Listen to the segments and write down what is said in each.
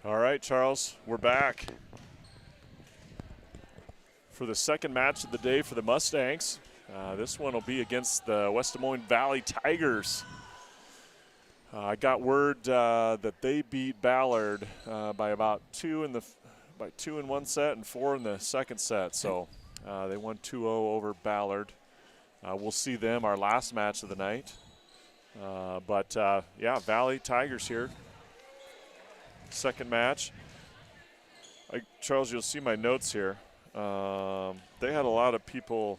All right, Charles, we're back for the second match of the day for the Mustangs. This one will be against the West Des Moines Valley Tigers. I got word that they beat Ballard by about two in one set and 4 in the second set. So they won 2-0 over Ballard. We'll see them our last match of the night. Yeah, Valley Tigers here. Second match. Charles, you'll see my notes here. They had a lot of people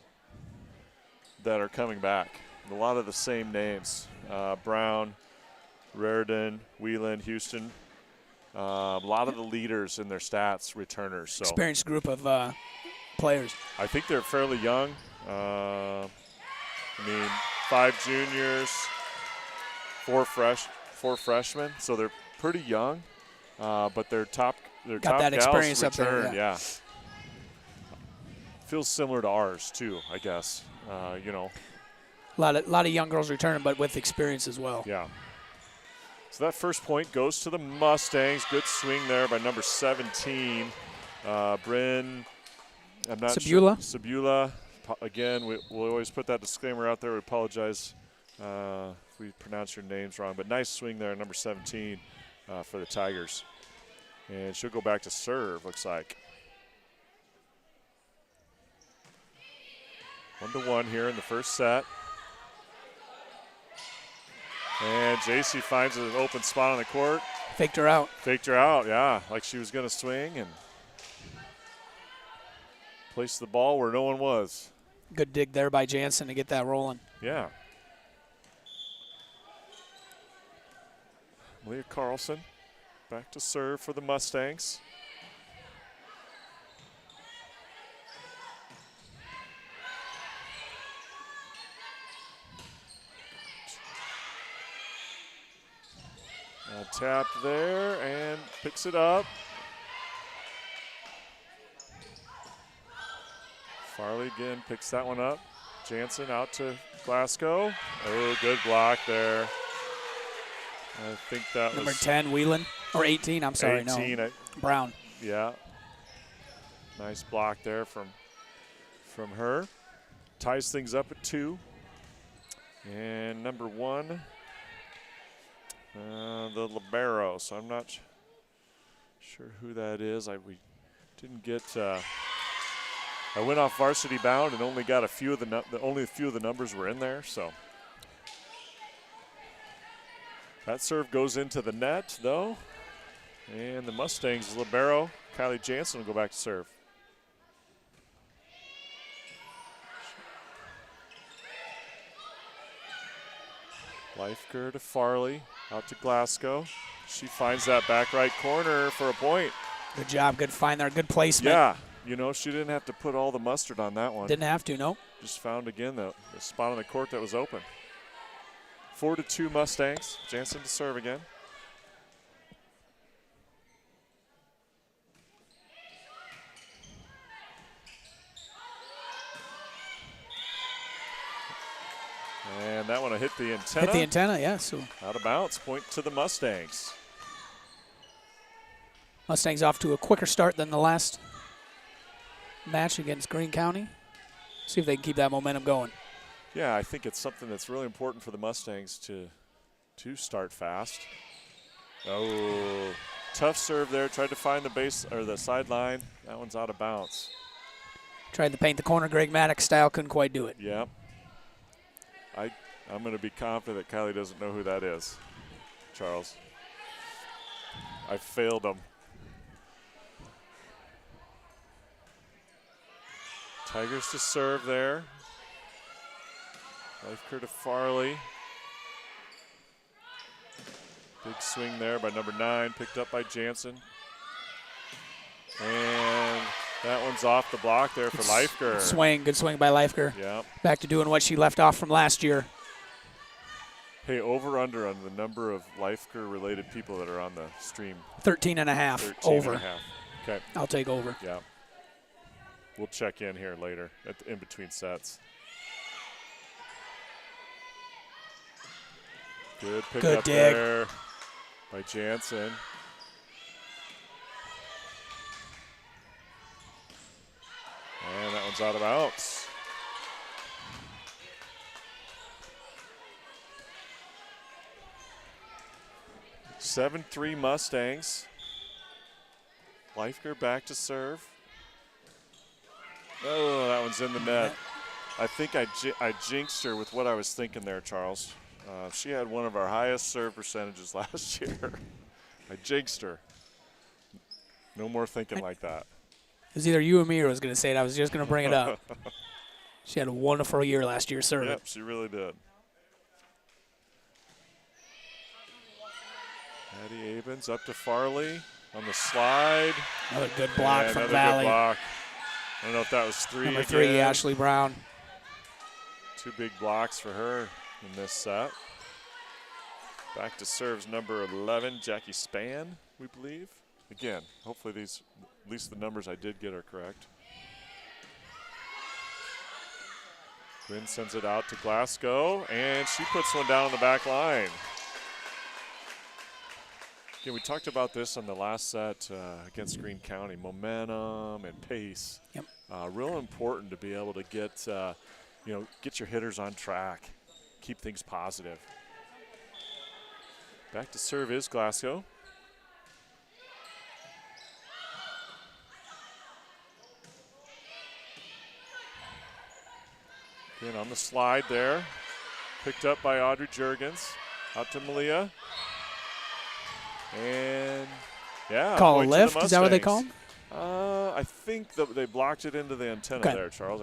that are coming back. A lot of the same names. Brown, Raridan, Wheeland, Houston. A lot of the leaders in their stats, returners. So experienced group of players. I think they're fairly young. 5 juniors, 4 freshmen. So they're pretty young. But their top that experience gals up there, returned, yeah. Feels similar to ours too, I guess. A lot of young girls returning, but with experience as well. Yeah. So that first point goes to the Mustangs. Good swing there by number 17, Bryn. I'm not Sabula. sure. Sabula. Again, we'll always put that disclaimer out there. We apologize if we pronounce your names wrong, but nice swing there, number 17 for the Tigers. And she'll go back to serve, looks like. 1-1 here in the first set. And JC finds an open spot on the court. Faked her out. Faked her out, yeah, like she was going to swing and placed the ball where no one was. Good dig there by Jansen to get that rolling. Yeah. Leah Carlson back to serve for the Mustangs. Tapped there and picks it up. Farley again picks that one up. Jansen out to Glasgow. Oh, good block there. I think that Number was 10, Wheelan. Or 18, I'm sorry, 18, no. Brown. Yeah. Nice block there from her. Ties things up at 2. And number 1, the libero. So I'm not sure who that is. We didn't get. I went off varsity bound and only got a few of the numbers were in there. So that serve goes into the net though, and the Mustangs libero Kylie Jansen will go back to serve. Leifker to Farley, out to Glasgow. She finds that back right corner for a point. Good job, good find there, good placement. Yeah, she didn't have to put all the mustard on that one. Didn't have to, no. Just found again the spot on the court that was open. 4-2 Mustangs. Jansen to serve again. And that one will hit the antenna. Hit the antenna, yeah. So out of bounds, point to the Mustangs. Mustangs off to a quicker start than the last match against Greene County. See if they can keep that momentum going. Yeah, I think it's something that's really important for the Mustangs to start fast. Oh, tough serve there. Tried to find the base or the sideline. That one's out of bounds. Tried to paint the corner Greg Maddox style, couldn't quite do it. Yeah. I'm going to be confident that Kylie doesn't know who that is, Charles. I failed him. Tigers to serve there. Leifker to Farley. Big swing there by number 9, picked up by Jansen. And that one's off the block there for Leifker. Good swing by Leifker. Yeah. Back to doing what she left off from last year. Hey, over/under on the number of Leifker-related people that are on the stream. 13.5. 13 over. and a half. Okay. I'll take over. Yeah. We'll check in here later in between sets. Good pick up dig there by Jansen. one's out of bounds. (7-3) Mustangs. Leifker back to serve. Oh, that one's in the net. I think I jinxed her with what I was thinking there, Charles. She had one of our highest serve percentages last year. I jinxed her. No more thinking like that. It was either you or me who was going to say it. I was just going to bring it up. She had a wonderful year last year serving. Yep, she really did. Addie Abens up to Farley on the slide. Another good block from another Valley. Good block. I don't know if that was 3 Number again. 3, Ashley Brown. 2 big blocks for her in this set. Back to serves number 11, Jackie Spann, we believe. Again, hopefully at least the numbers I did get are correct. Quinn sends it out to Glasgow, and she puts one down on the back line. Again, we talked about this on the last set against Greene County. Momentum and pace. Yep. Real important to be able to get your hitters on track, keep things positive. Back to serve is Glasgow. Again on the slide there. Picked up by Audrey Juergens. Out to Malia. And, yeah. Call a lift? Is that what they call them? I think they blocked it into the antenna there, Charles.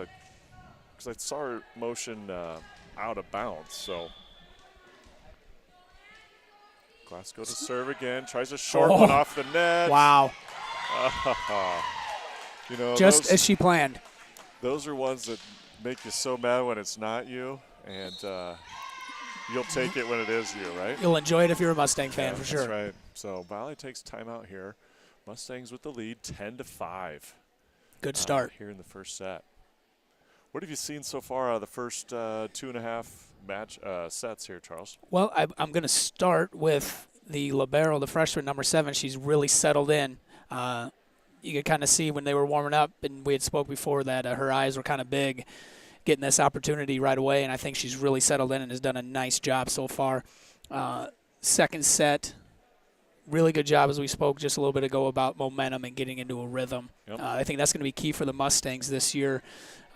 Because I saw her motion out of bounds, so. Glasgow to serve again. Tries a short one off the net. Wow. Just as she planned. Those are ones that make you so mad when it's not you, and you'll take it when it is you, right? You'll enjoy it if you're a Mustang fan, for sure. That's right. So Valley takes timeout here. Mustangs with the lead, 10-5. Good start. Here in the first set. What have you seen so far out of the first 2.5 sets here, Charles? Well, I'm going to start with the libero, the freshman, number 7. She's really settled in. You could kind of see when they were warming up, and we had spoke before that her eyes were kind of big, getting this opportunity right away, and I think she's really settled in and has done a nice job so far. Second set, really good job, as we spoke just a little bit ago, about momentum and getting into a rhythm. Yep. I think that's going to be key for the Mustangs this year.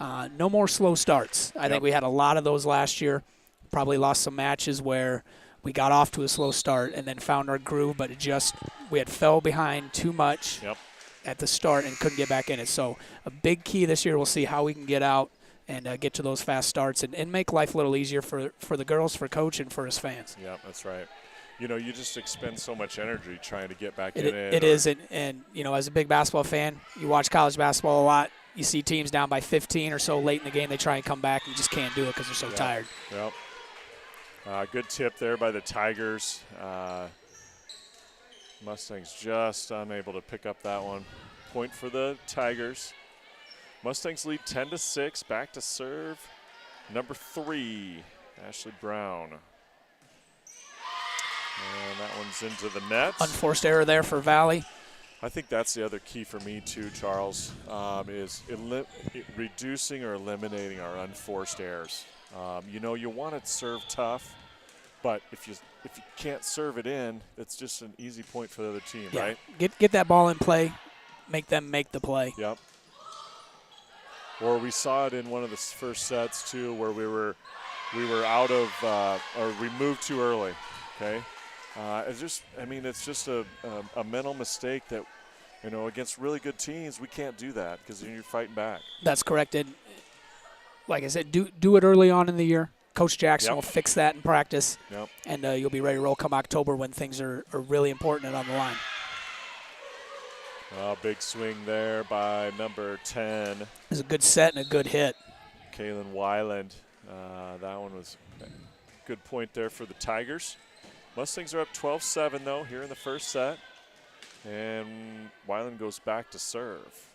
No more slow starts. I think we had a lot of those last year. Probably lost some matches where we got off to a slow start and then found our groove, but we had fell behind too much at the start and couldn't get back in it. So a big key this year, we'll see how we can get out and get to those fast starts and make life a little easier for the girls, for coach, and for us fans. Yeah, that's right. You just expend so much energy trying to get back in. It is, and as a big basketball fan, you watch college basketball a lot. You see teams down by 15 or so late in the game. They try and come back and just can't do it because they're so tired. Yep. Good tip there by the Tigers. Mustangs just unable to pick up that one. Point for the Tigers. Mustangs lead 10-6. Back to serve. Number 3, Ashley Brown. And that one's into the net. Unforced error there for Valley. I think that's the other key for me too, Charles, is reducing or eliminating our unforced errors. You want to serve tough, but if you can't serve it in, it's just an easy point for the other team, right? Get that ball in play, make them make the play. Yep. Or we saw it in one of the first sets too, where we were out of or we moved too early. Okay. It's just a mental mistake that, against really good teams, we can't do that because then you're fighting back. That's correct. And like I said, do it early on in the year. Coach Jackson will fix that in practice, and you'll be ready to roll come October when things are really important and on the line. Big swing there by number 10. It was a good set and a good hit. Kaylin Weiland. That one was a good point there for the Tigers. Mustangs are up 12-7, though, here in the first set. And Weiland goes back to serve.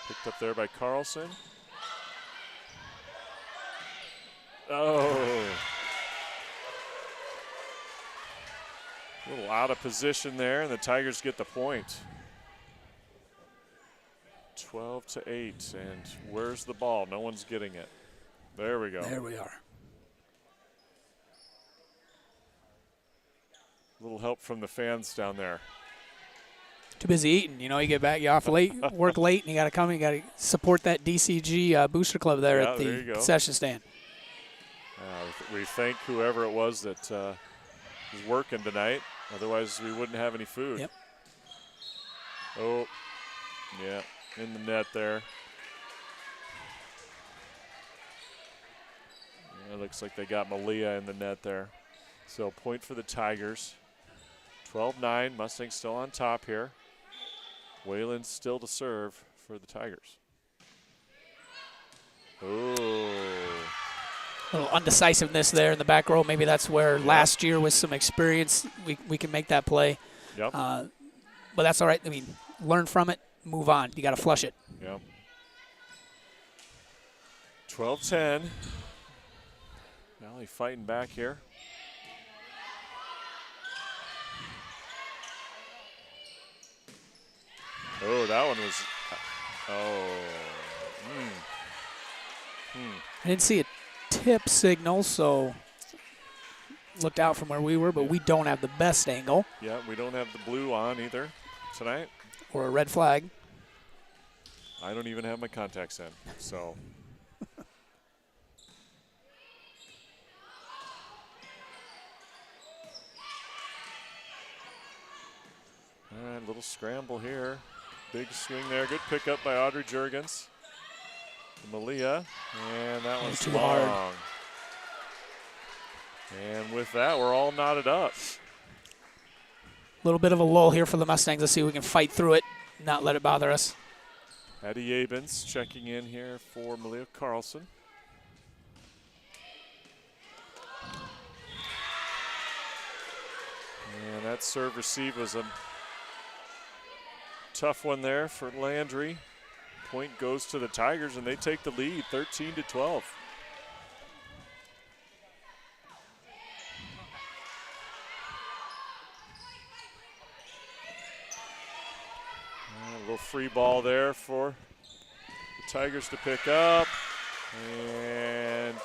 Picked up there by Carlson. Oh. A little out of position there, and the Tigers get the point. 12-8, and where's the ball? No one's getting it. There we go. There we are. A little help from the fans down there. Too busy eating. You know, you get back, you off late, work late, and you got to come. You got to support that DCG booster club there at the concession stand. We thank whoever it was that was working tonight. Otherwise, we wouldn't have any food. Yep. Oh, yeah, in the net there. Yeah, it looks like they got Malia in the net there. So point for the Tigers. 12-9, Mustangs still on top here. Whalen still to serve for the Tigers. Oh. A little undecisiveness there in the back row. Maybe that's where last year with some experience we can make that play. Yep. But that's all right. I mean, learn from it, move on. You got to flush it. Yep. 12-10. Valley fighting back here. Oh, that one was. I didn't see a tip signal, so looked out from where we were, but we don't have the best angle. Yeah, we don't have the blue on either tonight. Or a red flag. I don't even have my contacts in, so. All right, little scramble here. Big swing there. Good pickup by Audrey Jurgens. Malia, and that one's too long. hard. And with that, we're all knotted up. A little bit of a lull here for the Mustangs. Let's see if we can fight through it, not let it bother us. Addie Abens checking in here for Malia Carlson. And that serve receive was a tough one there for Landry. Point goes to the Tigers, and they take the lead, 13-12. A little free ball there for the Tigers to pick up. And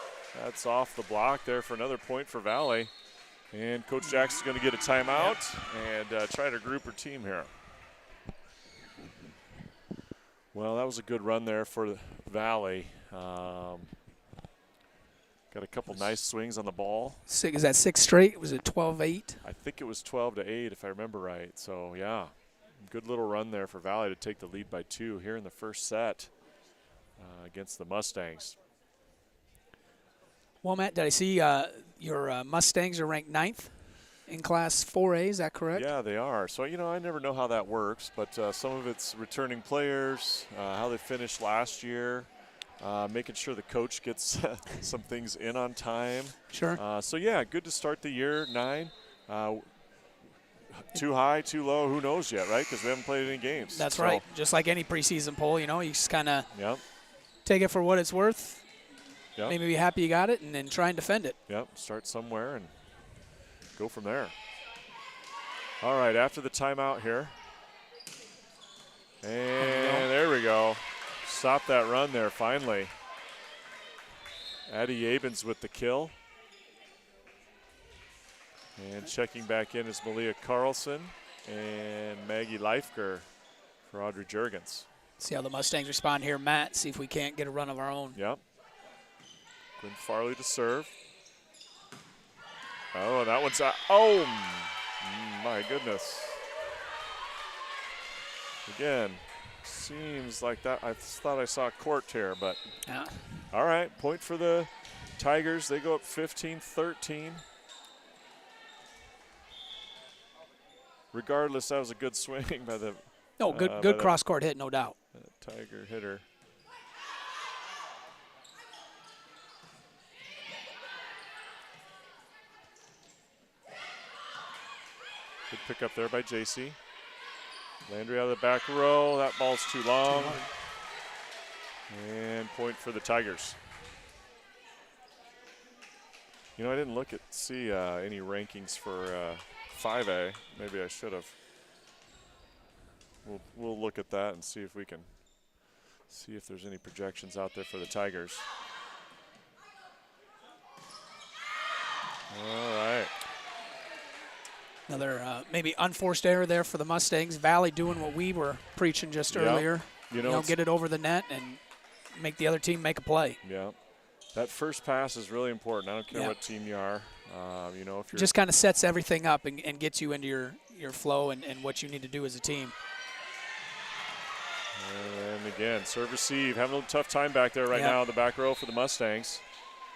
that's off the block there for another point for Valley. And Coach Jackson's going to get a timeout and try to group her team here. Well, that was a good run there for Valley. Got a couple nice swings on the ball. Is that 6 straight? Was it 12-8? I think it was 12-8 if I remember right. So, yeah, good little run there for Valley to take the lead by 2 here in the first set against the Mustangs. Well, Matt, did I see your Mustangs are ranked 9th in Class 4A? Is that correct? Yeah, they are. So, you know, I never know how that works, but some of it's returning players, how they finished last year, making sure the coach gets some things in on time. Sure. So, yeah, good to start the year, 9. Too high, too low, who knows yet, right? Because we haven't played any games. That's right. Just like any preseason poll, you know, you just kind of take it for what it's worth. Yep. Maybe be happy you got it and then try and defend it. Yep, start somewhere and go from there. All right, after the timeout here. And there we go. Stop that run there finally. Addie Abens with the kill. And checking back in is Malia Carlson and Maggie Leifker for Audrey Jurgens. See how the Mustangs respond here, Matt. See if we can't get a run of our own. Yep. Quinn Farley to serve. Oh, that one's out. Oh, my goodness. Again, seems like that. I thought I saw a court here, but. Yeah. All right, point for the Tigers. They go up 15-13. Regardless, that was a good swing by the. No, good cross-court hit, no doubt. Tiger hitter. Good pick up there by JC. Landry out of the back row. That ball's too long. And point for the Tigers. You know, I didn't see any rankings for 5A. Maybe I should have. We'll look at that and see if we can See if there's any projections out there for the Tigers. All right. Another maybe unforced error there for the Mustangs. Valley doing what we were preaching just earlier. You know, Get it over the net and make the other team make a play. Yeah. That first pass is really important. I don't care what team you are. You know, if you're just kind of sets everything up and gets you into your flow and what you need to do as a team. And again, serve receive. Having a little tough time back there right now in the back row for the Mustangs.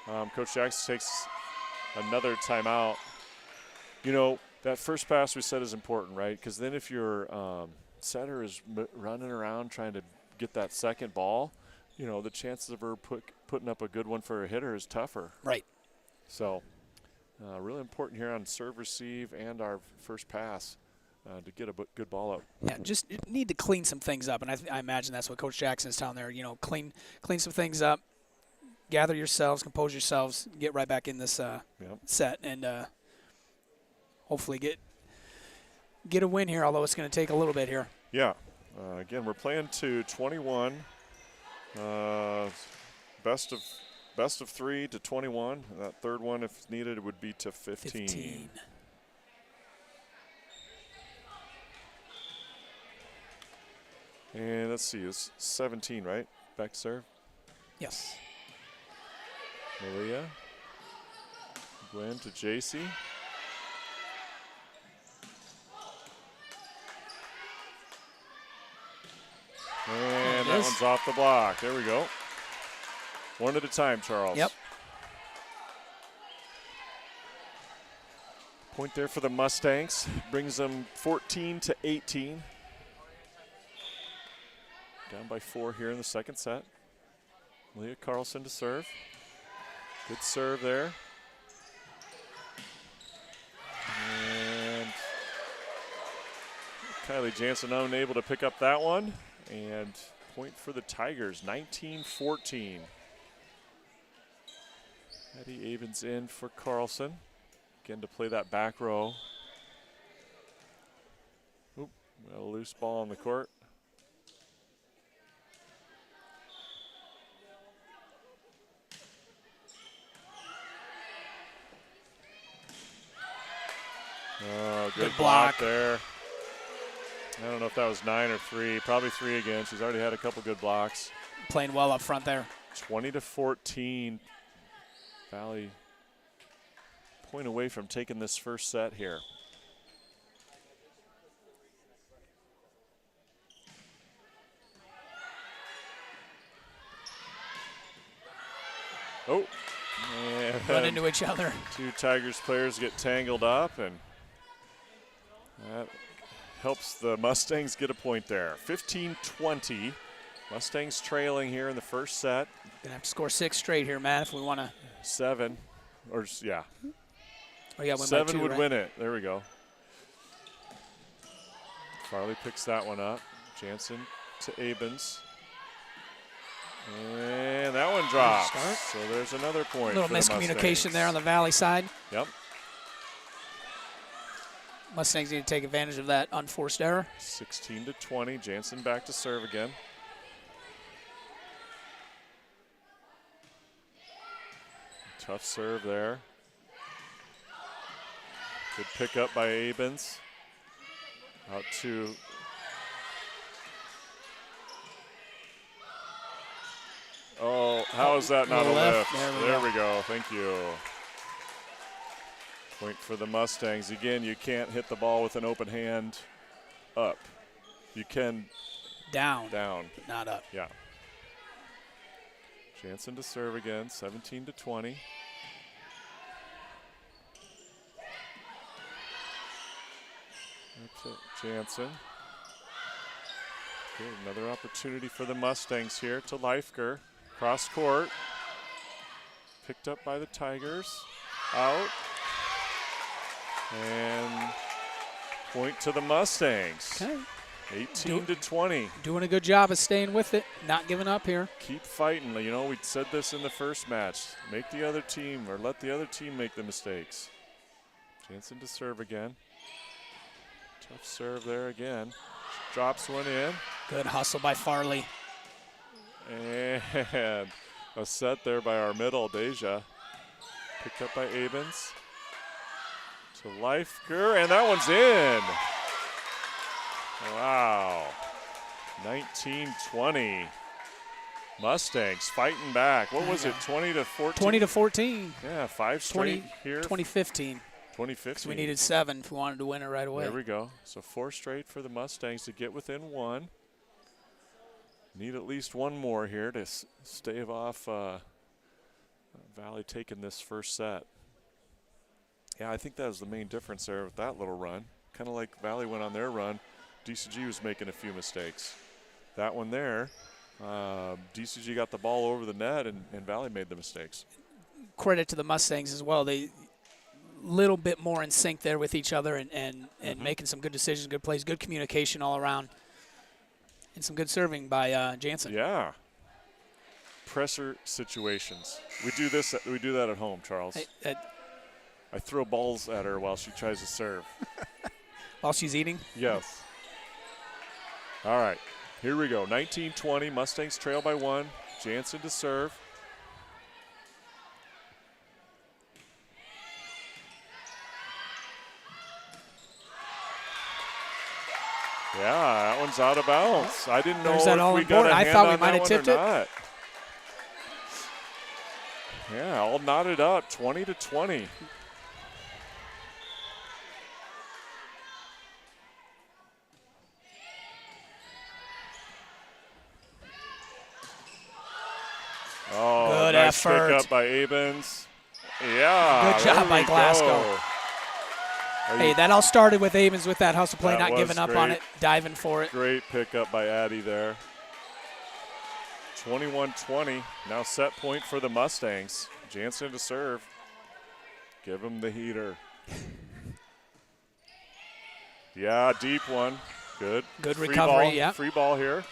Coach Jackson takes another timeout. You know, that first pass we said is important, right? Because then if your setter is running around trying to get that second ball, you know, the chances of her putting up a good one for a hitter is tougher. Right. So really important here on serve receive and our first pass to get a good ball up. Yeah, just need to clean some things up, and I imagine that's what Coach Jackson is telling there. You know, clean some things up, gather yourselves, compose yourselves, get right back in this set, and hopefully get a win here, although it's going to take a little bit here. Yeah. Again, we're playing to 21. Best of 3 to 21. That third one, if needed, would be to 15. And let's see, it's 17, right? Back serve. Yes. Malia. Gwen to JC. And that one's off the block. There we go. One at a time, Charles. Yep. Point there for the Mustangs. Brings them 14 to 18. Down by 4 here in the second set. Leah Carlson to serve. Good serve there. And Kylie Jansen unable to pick up that one. And point for the Tigers, 19-14. Eddie Avens in for Carlson. Again to play that back row. Oop, got a loose ball on the court. Oh, good block there. I don't know if that was 9 or 3. Probably 3 again. She's already had a couple good blocks. Playing well up front there. 20-14. Valley point away from taking this first set here. Oh. And run into each other. Two Tigers players get tangled up, and that helps the Mustangs get a point there. 15-20. Mustangs trailing here in the first set. Gonna have to score 6 straight here, Matt, if we want to. 7, or yeah. Oh, yeah, 7 would right? win it. There we go. Farley picks that one up. Jansen to Abens. And that one drops. So there's another point. A little miscommunication there on the Valley side. Yep. Mustangs need to take advantage of that unforced error. 16-20. Jansen back to serve again. Tough serve there. Good pickup by Abens. Out to how is that not a lift? There we go. Thank you. Point for the Mustangs. Again, you can't hit the ball with an open hand up. You can down, but not up. Yeah. Jansen to serve again, 17-20. That's it, Jansen. Okay, another opportunity for the Mustangs here to Leifker. Cross court. Picked up by the Tigers. Out. And point to the Mustangs. Okay. 18-20. Doing a good job of staying with it, not giving up here. Keep fighting. You know, we said this in the first match. Make the other team, or let the other team make the mistakes. Jansen to serve again. Tough serve there again. Drops one in. Good hustle by Farley. And a set there by our middle, Deja. Picked up by Abens. To Leifker, and that one's in. Wow. 19-20. Mustangs fighting back. What was it, 20 to 14? 20 to 14. Yeah, 5 straight here. 2015. 2015. We needed 7 if we wanted to win it right away. There we go. So 4 straight for the Mustangs to get within 1. Need at least 1 more here to stave off Valley taking this first set. Yeah, I think that was the main difference there with that little run. Kind of like Valley went on their run. DCG was making a few mistakes. That one there, DCG got the ball over the net, and Valley made the mistakes. Credit to the Mustangs as well. They little bit more in sync there with each other and making some good decisions, good plays, good communication all around, and some good serving by Jansen. Yeah. Pressure situations. We do that at home, Charles. I throw balls at her while she tries to serve. While she's eating? Yes. All right, here we go. 19-20, Mustangs trail by 1. Jansen to serve. Yeah, that one's out of bounds. I didn't know if we got a hand on that one or not. I thought we might have tipped it. Yeah, all knotted up, 20-20. Oh, good nice effort. Pick up by Abens. Yeah. Good job by Glasgow. Hey, that all started with Abens with that hustle play, not giving up on it, diving for it. Great pickup by Addie there. 21-20. Now set point for the Mustangs. Jansen to serve. Give him the heater. Yeah, deep one. Good. Good free recovery, ball, yeah. Free ball here.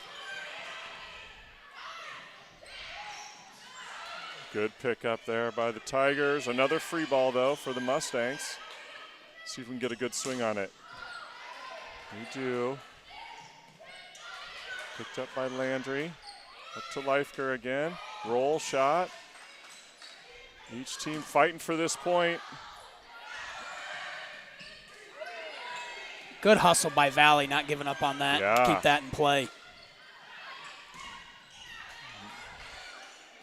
Good pickup there by the Tigers. Another free ball, though, for the Mustangs. See if we can get a good swing on it. We do. Picked up by Landry. Up to Leifker again. Roll shot. Each team fighting for this point. Good hustle by Valley, not giving up on that. Yeah. Keep that in play.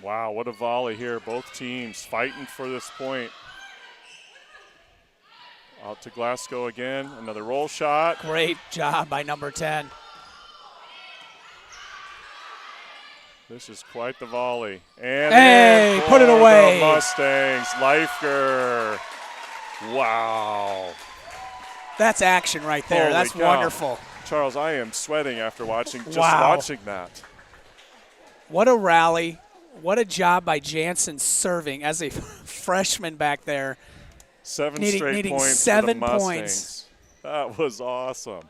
Wow, what a volley here. Both teams fighting for this point. Out to Glasgow again. Another roll shot. Great job by number 10. This is quite the volley. And hey, put it away. The Mustangs, Leifker. Wow. That's action right there. Holy That's cow. wonderful. Charles, I am sweating after watching Wow. that. What a rally. What a job by Jansen serving as a freshman back there. Needing points 7 points. That was awesome.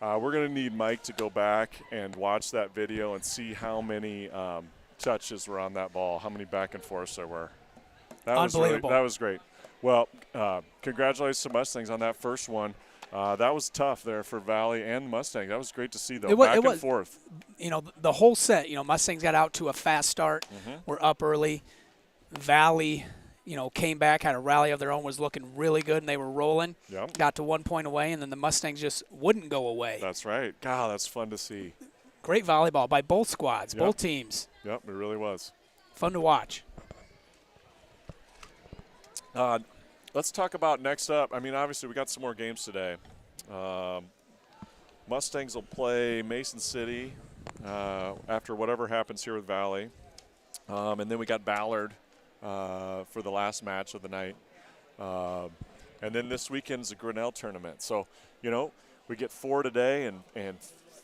We're going to need Mike to go back and watch that video and see how many touches were on that ball, how many back and forths there were. Unbelievable. That was great. Well, congratulations to Mustangs on that first one. That was tough there for Valley and Mustang. That was great to see, though, back and forth. You know, the whole set, Mustangs got out to a fast start. We're up early. Valley, came back, had a rally of their own, was looking really good, and they were rolling. Yep. Got to 1 point away, and then the Mustangs just wouldn't go away. That's right. God, that's fun to see. Great volleyball by both squads, Yep. both teams. Yep, it really was. Fun to watch. Let's talk about next up. I mean, obviously, we got some more games today. Mustangs will play Mason City after whatever happens here with Valley. And then we got Ballard for the last match of the night. And then this weekend's a Grinnell tournament. So, we get 4 today, and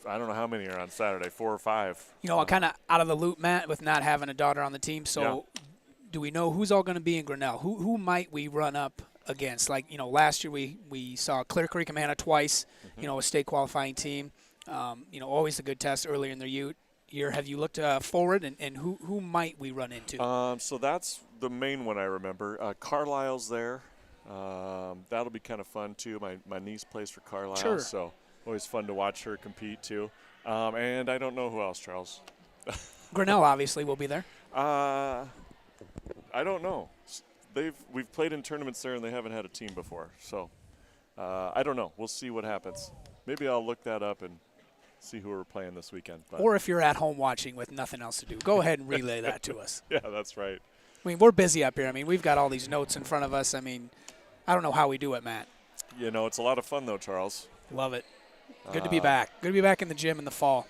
I don't know how many are on Saturday, 4 or 5. I'm kind of out of the loop, Matt, with not having a daughter on the team. So do we know who's all going to be in Grinnell? Who might we run up against? Like, last year we saw Clear Creek Amana twice, a state qualifying team. Always a good test earlier in their year. Have you looked forward, and who might we run into? So that's the main one I remember. Carlisle's there. That'll be kind of fun, too. My niece plays for Carlisle, Sure. So always fun to watch her compete, too. And I don't know who else, Charles. Grinnell obviously will be there. I don't know. We've played in tournaments there, and they haven't had a team before. So I don't know. We'll see what happens. Maybe I'll look that up and see who we're playing this weekend. But or if you're at home watching with nothing else to do, go ahead and relay that to us. Yeah, that's right. I mean, we're busy up here. I mean, we've got all these notes in front of us. I mean, I don't know how we do it, Matt. You know, it's a lot of fun, though, Charles. Love it. Good to be back. Good to be back in the gym in the fall.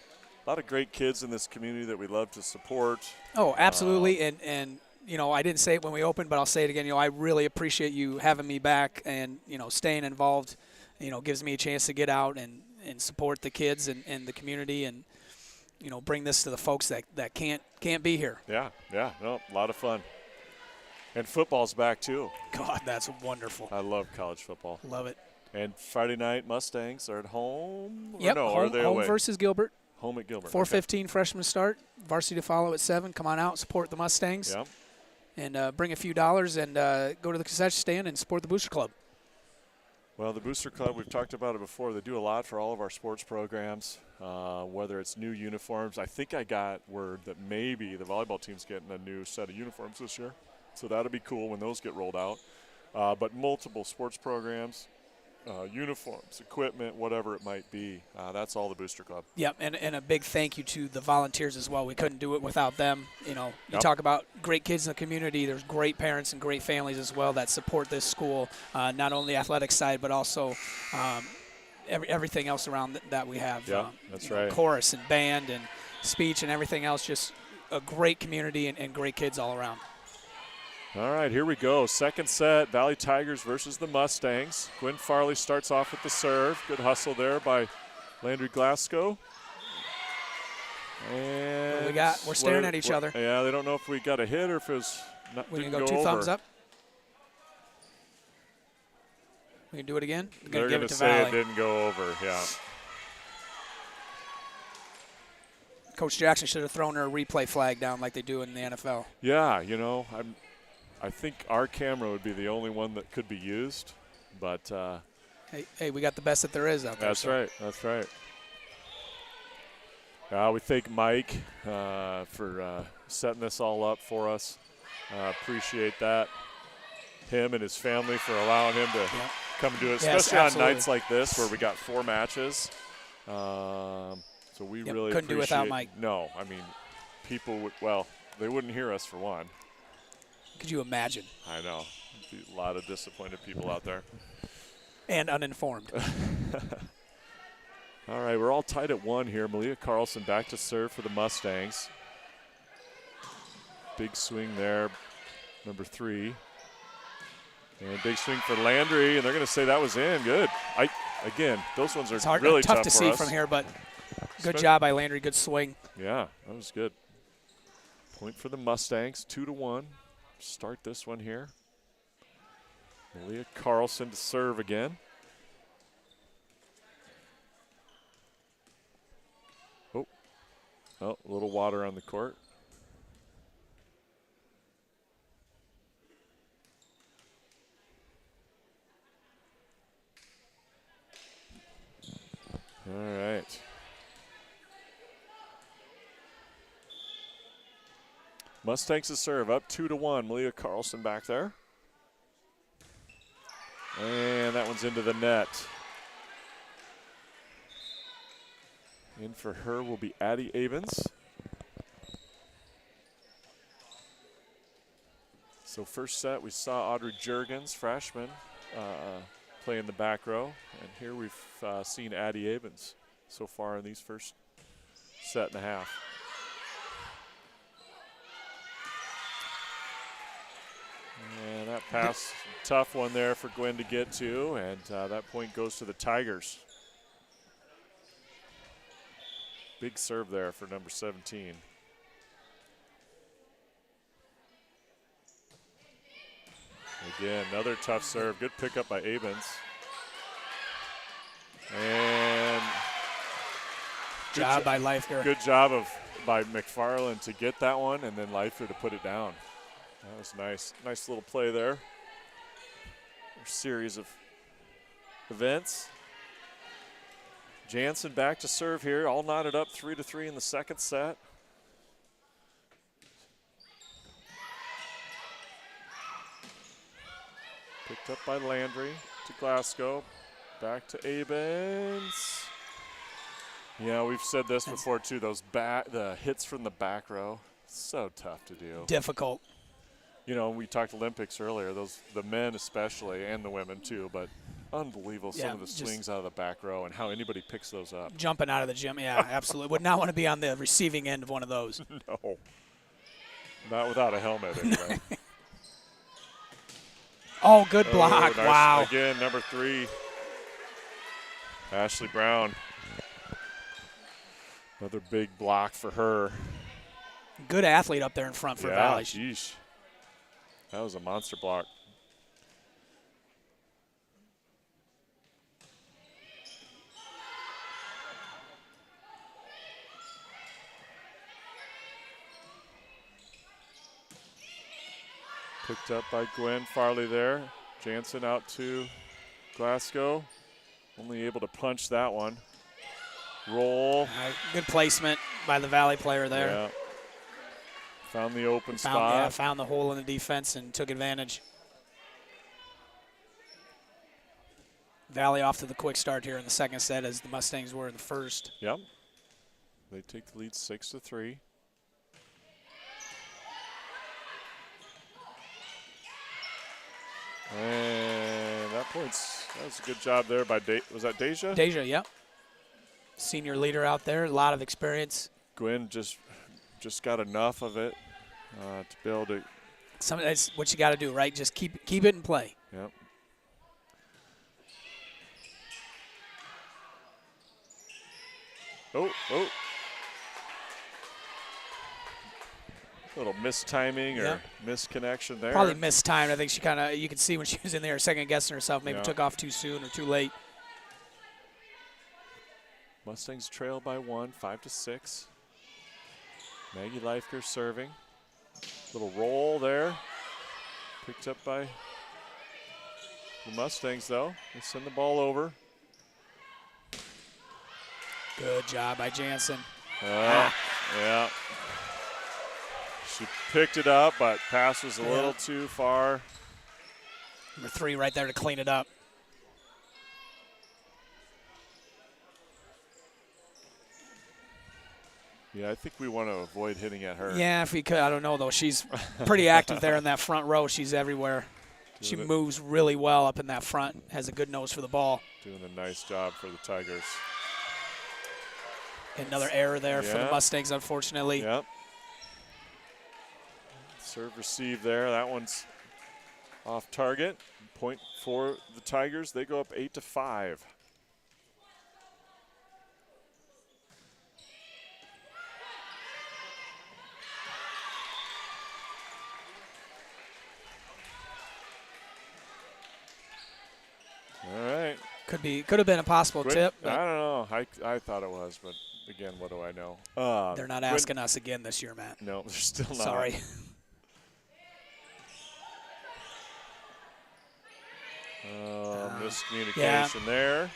A lot of great kids in this community that we love to support. Oh, absolutely. And you know, I didn't say it when we opened, but I'll say it again. You know, I really appreciate you having me back and, you know, staying involved. You know, gives me a chance to get out and support the kids and the community and, you know, bring this to the folks that can't be here. Yeah, no, a lot of fun. And football's back, too. God, that's wonderful. I love college football. Love it. And Friday night, Mustangs are at home? Yep, no, home, are they home away? versus Gilbert. Home at Gilbert. 4:15 freshman start. Varsity to follow at 7. Come on out, support the Mustangs. Yep. And bring a few dollars and go to the concession stand and support the Booster Club. Well, the Booster Club, we've talked about it before. They do a lot for all of our sports programs, whether it's new uniforms. I think I got word that maybe the volleyball team's getting a new set of uniforms this year. So that'll be cool when those get rolled out. But multiple sports programs, uniforms, equipment, whatever it might be. That's all the Booster Club. Yep, and a big thank you to the volunteers as well. We couldn't do it without them. You know, you talk about great kids in the community. There's great parents and great families as well that support this school, not only the athletic side but also everything else around that we have. Yeah, that's right. Chorus and band and speech and everything else. Just a great community and great kids all around. All right, here we go. Second set, Valley Tigers versus the Mustangs. Gwen Farley starts off with the serve. Good hustle there by Landry Glasgow. And we're staring at each other. Yeah, they don't know if we got a hit or if it was not. We can go go two over. thumbs up. We can do it again. They're going to to say Valley. it didn't go over, yeah. Coach Jackson should have thrown her a replay flag down like they do in the NFL. Yeah, you know, I think our camera would be the only one that could be used, but hey, we got the best that there is out there. That's right. That's right. We thank Mike for setting this all up for us. Appreciate that. Him and his family for allowing him to come and do it, especially on nights like this where we got 4 matches. So we really couldn't do without Mike. No, I mean, people would, they wouldn't hear us for one. Could you imagine? I know. There'd be a lot of disappointed people out there. And uninformed. All right, we're all tied at 1 here. Malia Carlson back to serve for the Mustangs. Big swing there, number 3. And big swing for Landry, and they're going to say that was in. Good. Again, those ones are really tough to for see us. from here, but good job by Landry. Good swing. Yeah, that was good. Point for the Mustangs, 2-1. Start this one here. Malia Carlson to serve again. Oh, a little water on the court. All right. Mustangs to serve, up 2-1. Malia Carlson back there. And that one's into the net. In for her will be Addie Avens. So first set, we saw Audrey Juergens, freshman, play in the back row. And here we've seen Addie Avens so far in these first set and a half. And that pass, tough one there for Gwen to get to, and that point goes to the Tigers. Big serve there for number 17. Again, another tough serve. Good pickup by Avens. And job by Leifger. Good job by McFarland to get that one, and then Leifger to put it down. That was nice. Nice little play there. A series of events. Jansen back to serve here, all knotted up 3-3 in the second set. Picked up by Landry to Glasgow. Back to Abens. Yeah, we've said this before too. The hits from the back row, so tough to do. Difficult. You know, we talked Olympics earlier. The men especially, and the women too. But unbelievable some of the swings out of the back row and how anybody picks those up. Jumping out of the gym, yeah, absolutely. Would not want to be on the receiving end of one of those. No, not without a helmet anyway. Oh, good block! Nice. Wow. Again, number 3, Ashley Brown. Another big block for her. Good athlete up there in front for Valley. Geez. That was a monster block. Picked up by Gwen Farley there. Jansen out to Glasgow. Only able to punch that one. Roll. Good placement by the Valley player there. Yeah. Found the open spot. Yeah, found the hole in the defense and took advantage. Valley off to the quick start here in the second set as the Mustangs were in the first. Yep. They take the lead 6-3. And that was a good job there by was that Deja? Deja, yep. Senior leader out there, a lot of experience. Gwen just got enough of it to be able to. That's what you got to do, right? Just keep it in play. Yep. Oh. A little mistiming or misconnection there. Probably mistimed. I think she you could see when she was in there second guessing herself, maybe took off too soon or too late. Mustangs trail by 1, 5-6. Maggie Leifker serving. Little roll there. Picked up by the Mustangs, though. They send the ball over. Good job by Jansen. Yeah. She picked it up, but pass was a little too far. Number 3 right there to clean it up. Yeah, I think we want to avoid hitting at her. Yeah, if we could. I don't know, though. She's pretty active there in that front row. She's everywhere. She moves really well up in that front, has a good nose for the ball. Doing a nice job for the Tigers. Another error there for the Mustangs, unfortunately. Yep. Serve receive there. That one's off target. Point for the Tigers. They go up 8-5. All right. Could have been a possible tip. I don't know. I thought it was, but again, what do I know? They're not asking us again this year, Matt. No, they're still not. Sorry. Miscommunication there.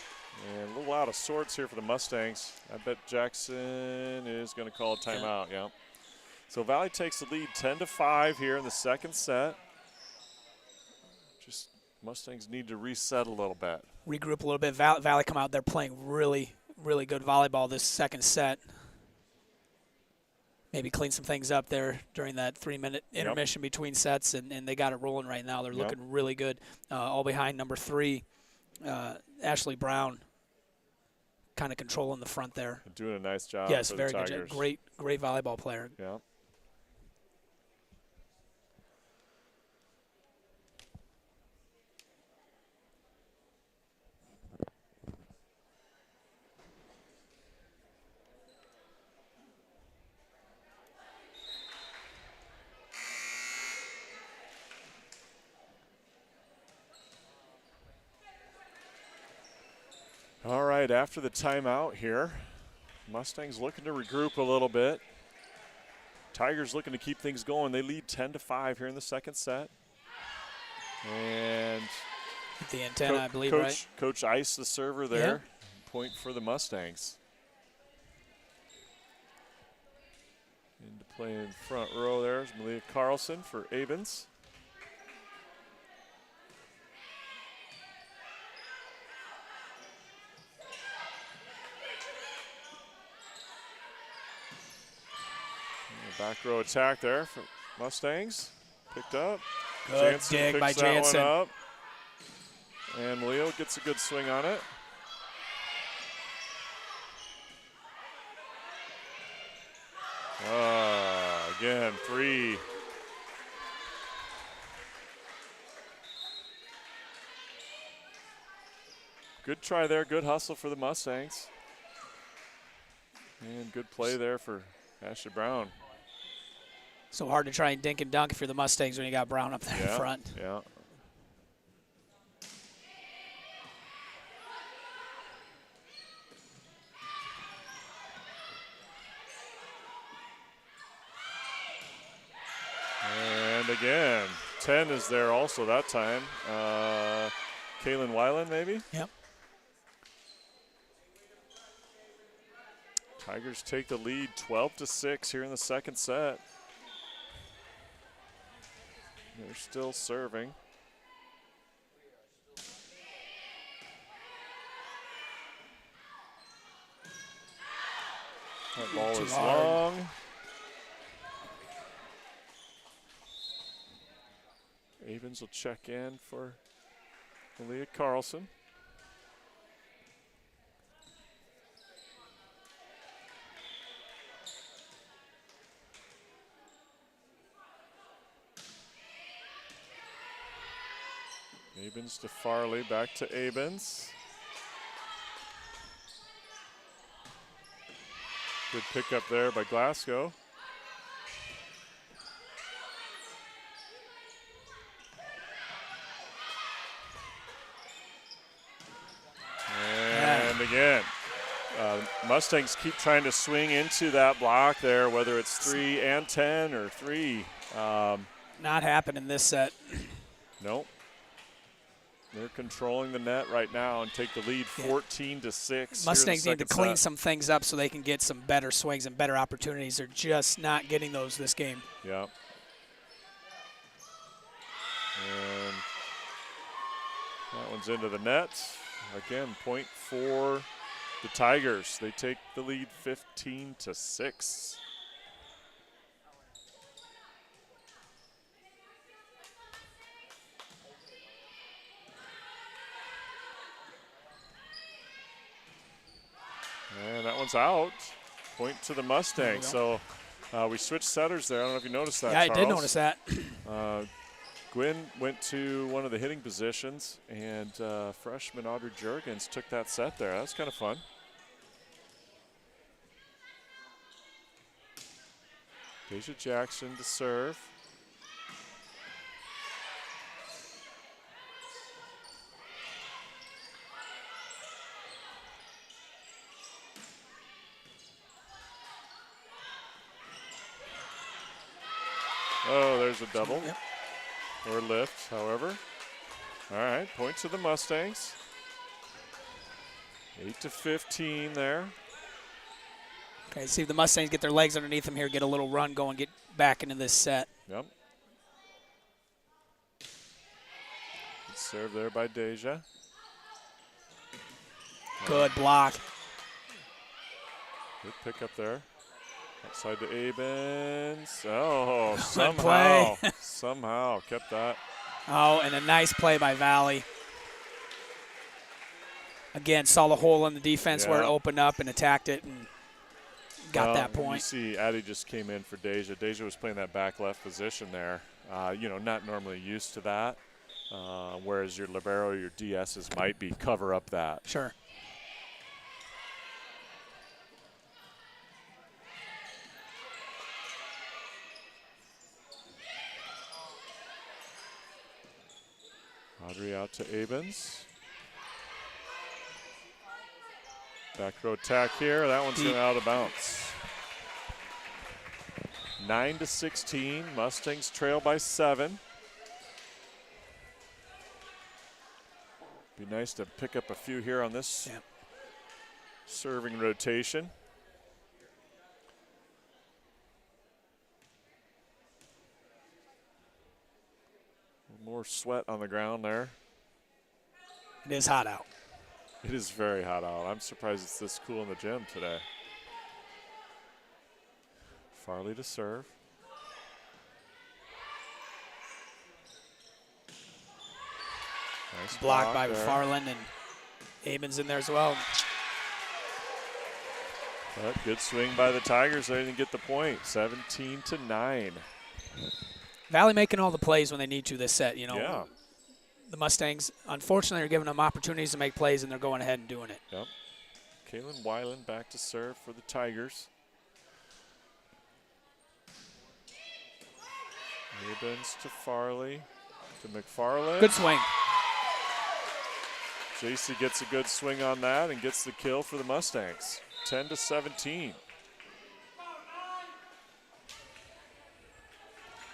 And a little out of sorts here for the Mustangs. I bet Jackson is going to call a timeout. Yeah. So Valley takes the lead 10-5 here in the second set. Just Mustangs need to reset a little bit. Regroup a little bit. Valley come out there playing really, really good volleyball this second set. Maybe clean some things up there during that 3-minute intermission between sets, and they got it rolling right now. They're looking really good. All behind number 3, Ashley Brown, kind of controlling the front there. Doing a nice job. Yes, for very the good Tigers. job. Great volleyball player. Yeah. All right, after the timeout here, Mustangs looking to regroup a little bit. Tigers looking to keep things going. They lead 10-5 here in the second set. And the antenna, I believe, right? Coach Ice, the server there. Point for the Mustangs. Into play in front row there is Malia Carlson for Avens. Back row attack there for Mustangs. Picked up. Good Jansen dig picks by that Jansen. one up. And Leo gets a good swing on it. Again, 3. Good try there, good hustle for the Mustangs. And good play there for Ashley Brown. So hard to try and dink and dunk if you're the Mustangs when you got Brown up there in front. Yeah. And again, 10 is there also that time. Kaylin Weiland, maybe? Yep. Tigers take the lead 12-6 here in the second set. They're still serving. That ball is long. Avens will check in for Aaliyah Carlson. Abens to Farley, back to Abens. Good pickup there by Glasgow. And again, Mustangs keep trying to swing into that block there, whether it's 3 and 10 or 3. Not happening this set. Nope. They're controlling the net right now and take the lead 14-6. Mustangs need to clean some things up so they can get some better swings and better opportunities. They're just not getting those this game. Yeah. And that one's into the net. Again, point for the Tigers. They take the lead 15-6. And that one's out. Point to the Mustangs. So we switched setters there. I don't know if you noticed that, Yeah, Charles. I did notice that. Gwynn went to one of the hitting positions, and freshman Audrey Jurgens took that set there. That was kind of fun. Deja Jackson to serve. Oh, there's a double. Yep. Or lift, however. All right, point to the Mustangs. 8-15 there. Okay, see if the Mustangs get their legs underneath them here, get a little run going, get back into this set. Yep. Good serve there by Deja. Good block. Good pick up there. Outside to Abens. Oh, somehow kept that. Oh, and a nice play by Valley. Again, saw the hole in the defense where it opened up and attacked it and got that point. You see Addie just came in for Deja. Deja was playing that back left position there. Not normally used to that, whereas your libero, your DSs might be cover up that. Sure. Audrey out to Abens. Back row attack here. That one's going out of bounds. 9-16. Mustangs trail by 7. Be nice to pick up a few here on this serving rotation. More sweat on the ground there. It is hot out. It is very hot out. I'm surprised it's this cool in the gym today. Farley to serve. Nice block by there. Farland, and Abens in there as well. But good swing by the Tigers. They didn't get the point. 17-9. Valley making all the plays when they need to this set. You know, Yeah. the Mustangs, unfortunately, are giving them opportunities to make plays, and they're going ahead and doing it. Yep. Kaylin Weiland back to serve for the Tigers. Abens to Farley to McFarland. Good swing. JC gets a good swing on that and gets the kill for the Mustangs. 10-17.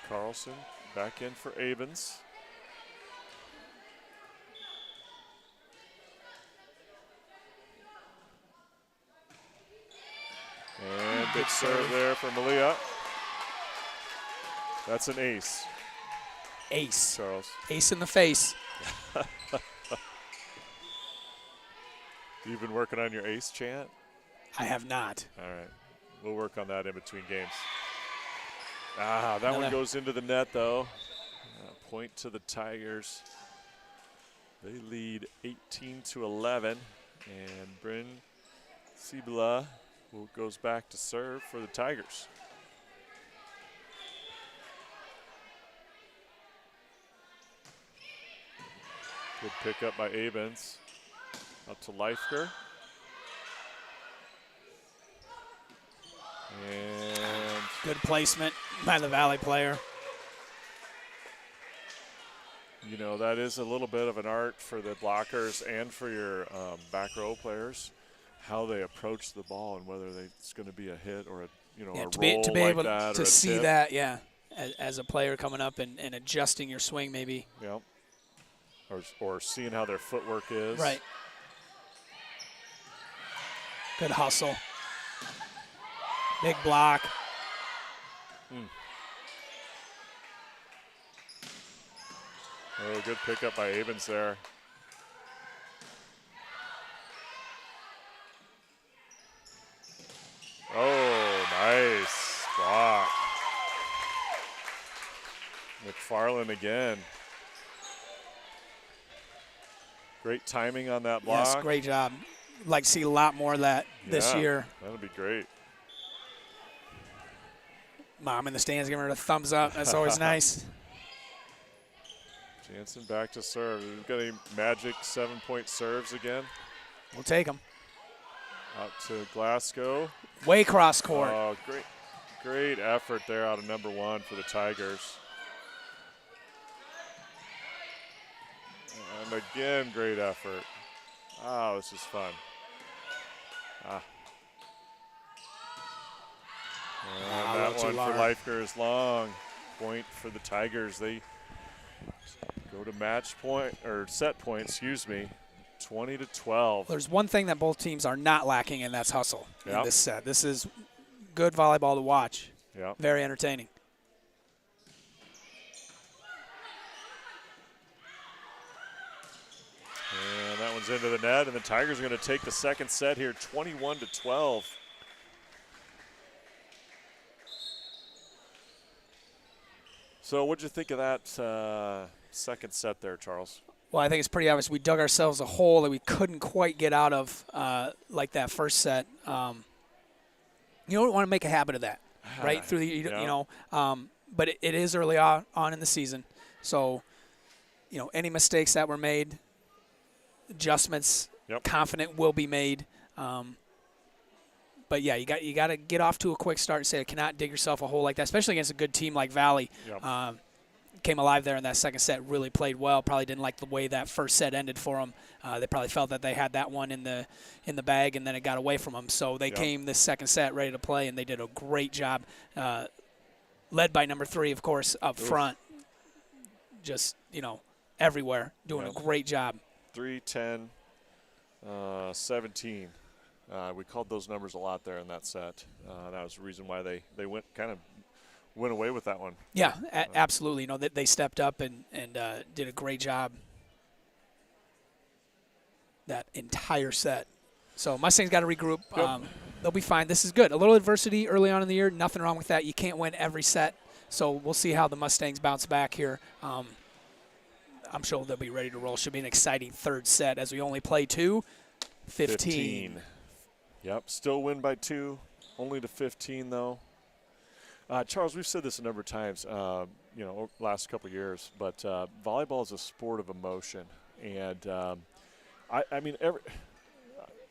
Carlson back in for Abens. And big serve there for Malia. That's an ace. Ace. Charles. Ace in the face. You've been working on your ace chant? I have not. All right. We'll work on that in between games. That one goes into the net, though. Point to the Tigers. They lead 18-11. And Bryn Cibola goes back to serve for the Tigers. Good pickup by Abens. Up to Leifker. And good placement by the Valley player. You know, that is a little bit of an art for the blockers and for your back row players, how they approach the ball and whether it's going to be a hit or a roll to be like able that to see that, as a player coming up and adjusting your swing maybe. Yep. Or seeing how their footwork is. Right. Good hustle. Big block. Oh, good pickup by Abens there. Oh, nice block. McFarland again. Great timing on that block. Yes, great job. Like to see a lot more of that this year. That'll be great. Mom in the stands giving her a thumbs up. That's always nice. Jansen back to serve. We've got any magic 7-point serves again. We'll take them. Out to Glasgow. Way cross court. Oh, great effort there out of number 1 for the Tigers. And again, great effort. Oh, this is fun. And that one for Leifker is long. Point for the Tigers. They go to match point, or set point, excuse me, 20-12. There's one thing that both teams are not lacking, and that's hustle in this set. This is good volleyball to watch. Yep. Very entertaining. And that one's into the net, and the Tigers are going to take the second set here, 21-12. So what'd you think of that second set there, Charles? Well, I think it's pretty obvious. We dug ourselves a hole that we couldn't quite get out of like that first set. You don't want to make a habit of that, right? Through the, you know, but it is early on in the season. So, you know, any mistakes that were made, adjustments, confident will be made. But yeah, you got to get off to a quick start and say, I cannot dig yourself a hole like that, especially against a good team like Valley. Came alive there in that second set, really played well. Probably didn't like the way that first set ended for them. They probably felt that they had that one in the bag, and then it got away from them. So they came this second set ready to play, and they did a great job, led by number 3, of course, up front. Just, you know, everywhere, doing a great job. 3, 10, 17. We called those numbers a lot there in that set. That was the reason why they went away with that one. Yeah, absolutely. You know, they stepped up and did a great job that entire set. So Mustangs got to regroup. They'll be fine. This is good. A little adversity early on in the year, nothing wrong with that. You can't win every set. So we'll see how the Mustangs bounce back here. I'm sure they'll be ready to roll. Should be an exciting third set as we only play 2. 15. Yep, still win by 2, only to 15 though. Charles, we've said this a number of times, last couple of years, but volleyball is a sport of emotion. And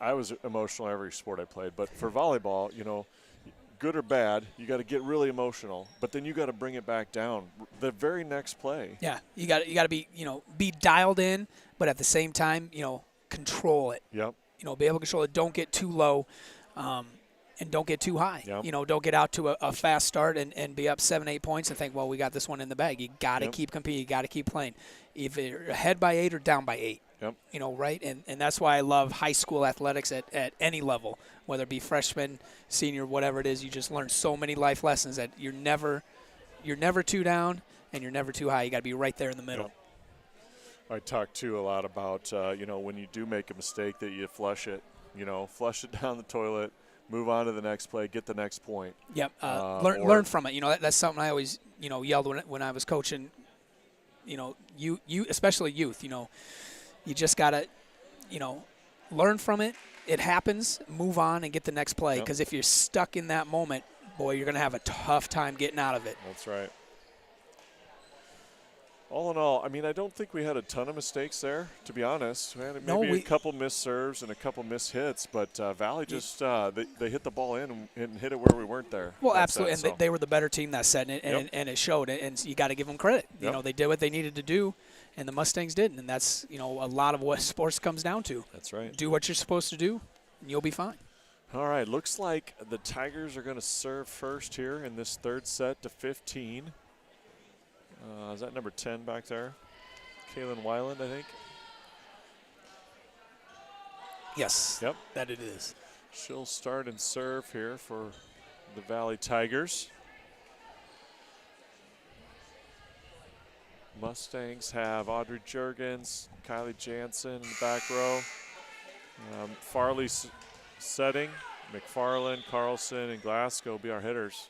I was emotional every sport I played, but for volleyball, good or bad, you got to get really emotional, but then you got to bring it back down the very next play. Yeah, you got to be, be dialed in, but at the same time, control it. Yep. Be able to control it. Don't get too low. And don't get too high. Yep. Don't get out to a fast start and be up 7-8 points and think, well, we got this one in the bag. You got to keep competing. You got to keep playing. Either you're ahead by 8 or down by 8. Yep. Right? And that's why I love high school athletics at any level, whether it be freshman, senior, whatever it is. You just learn so many life lessons that you're never too down and you're never too high. You got to be right there in the middle. Yep. I talk, too, a lot about, when you do make a mistake that you flush it. Flush it down the toilet. Move on to the next play, get the next point. Yep. Learn from it. That's something I always, yelled when I was coaching. You especially youth. You just gotta, learn from it. It happens. Move on and get the next play. Because if you're stuck in that moment, boy, you're gonna have a tough time getting out of it. That's right. All in all, I don't think we had a ton of mistakes there, to be honest. We had maybe a couple missed serves and a couple missed hits, but Valley just they hit the ball in and hit it where we weren't there. Well, absolutely, and they were the better team that set, and it showed, and you got to give them credit. They did what they needed to do, and the Mustangs didn't, and that's a lot of what sports comes down to. That's right. Do what you're supposed to do, and you'll be fine. All right, looks like the Tigers are going to serve first here in this third set to 15. Is that number 10 back there? Kaylin Weiland, I think. Yes. Yep. That it is. She'll start and serve here for the Valley Tigers. Mustangs have Audrey Juergens, Kylie Jansen in the back row. Farley setting. McFarland, Carlson, and Glasgow will be our hitters.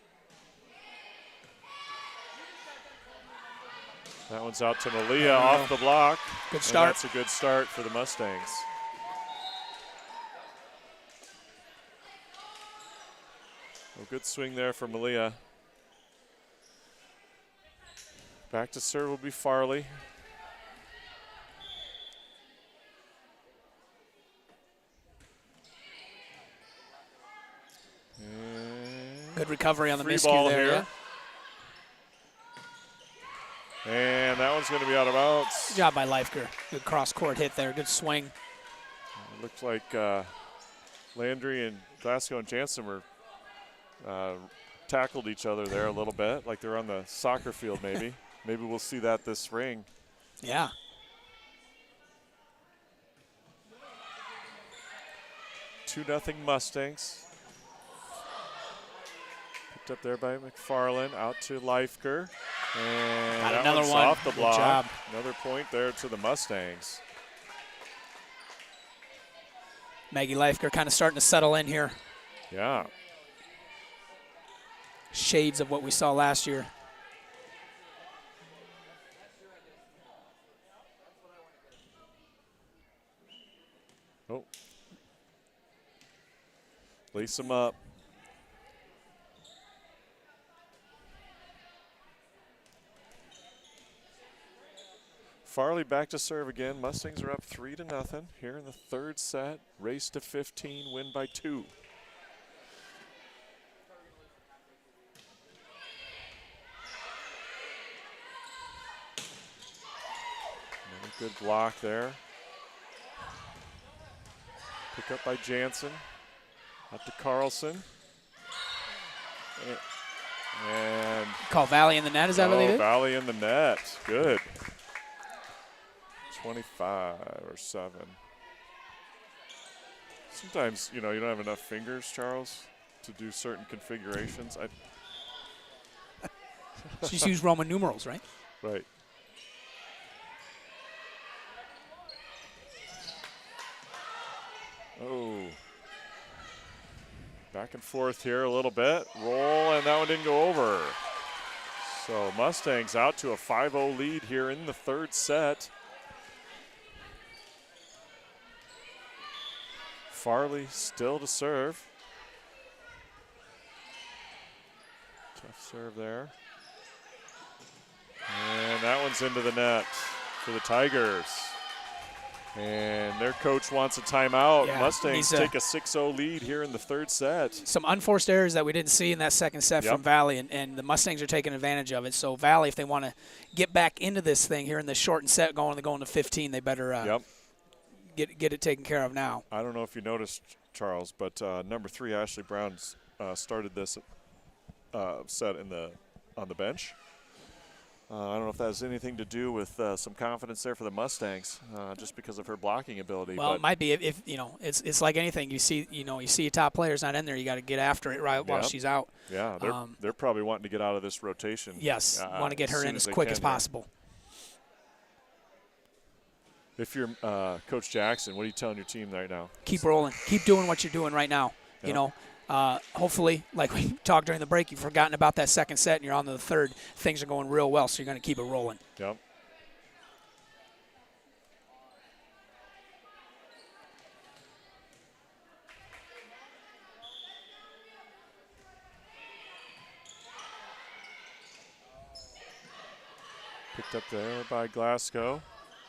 That one's out to Malia off the block. Good start. And that's a good start for the Mustangs. A good swing there for Malia. Back to serve will be Farley. Good recovery on the free miscue ball there. Here. Yeah. And that one's going to be out of bounds. Good job by Leifker. Good cross-court hit there. Good swing. It looks like Landry and Glasgow and Jansen were tackled each other there a little bit, like they're on the soccer field maybe. Maybe we'll see that this spring. Yeah. Two 2-0 Mustangs. Picked up there by McFarland, out to Leifker. And got that another one's one. off the block. Good job. Another point there to the Mustangs. Maggie Leifker kind of starting to settle in here. Yeah. Shades of what we saw last year. Oh. Lace them up. Farley back to serve again. Mustangs are up 3-0 here in the third set. Race to 15, win by 2. Another good block there. Pick up by Jansen. Up to Carlson. And Call Valley in the net, is that what they did? Valley in the net. Good. 25 or 7. Sometimes, you don't have enough fingers, Charles, to do certain configurations. Just use Roman numerals, right? Right. Oh. Back and forth here a little bit. Roll, and that one didn't go over. So Mustangs out to a 5-0 lead here in the third set. Farley still to serve. Tough serve there. And that one's into the net for the Tigers. And their coach wants a timeout. Yeah, Mustangs take a 6-0 lead here in the third set. Some unforced errors that we didn't see in that second set from Valley, and the Mustangs are taking advantage of it. So Valley, if they want to get back into this thing here in the shortened set going to 15, they better get it taken care of now. I don't know if you noticed, Charles, but number 3, Ashley Brown, started this set on the bench. I don't know if that has anything to do with some confidence there for the Mustangs, just because of her blocking ability. Well, it might be. If it's like anything. You see your top player's not in there. You got to get after it right while she's out. Yeah, they're probably wanting to get out of this rotation. Yes, want to get her in as quick as possible. If you're Coach Jackson, what are you telling your team right now? Keep rolling. Keep doing what you're doing right now. Yeah. Hopefully, like we talked during the break, you've forgotten about that second set and you're on to the third. Things are going real well, so you're going to keep it rolling. Yep. Picked up there by Glasgow.